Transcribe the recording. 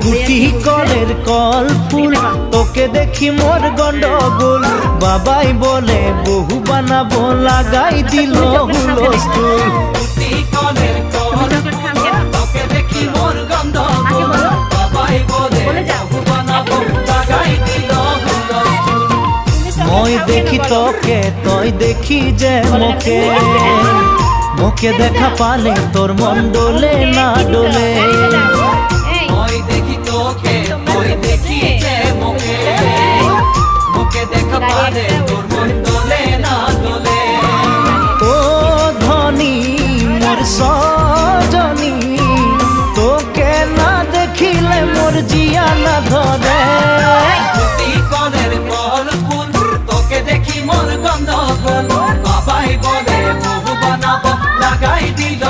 গুটি কলের কল ফুল তোকে দেখি মোর গন্ডগোল বাবাই বলে বহু বানাবো লাগাই দিল হুলস্থুল গুটি কলের কল তোকে দেখি মোর গন্ডগোল বাবাই বলে বহু বানাবো লাগাই দিল হুলস্থুল মই দেখি তোকে তই দেখি যে মোকে মোকে দেখা পালে তোর মন ডোলে না ডোলে মই দেখি তোকে মই দেখি যে মোকে মোকে দেখা পালে তোর মন ডোলে না ডোলে ও ধনী মোর সজনী তোকে না দেখিলে মোর জিয়া না ধরে গুটি কলের কল ফুল তোকে দেখি মোর গন্ধগোল বাবাই বলে বহু বানাবো লাগাই দিল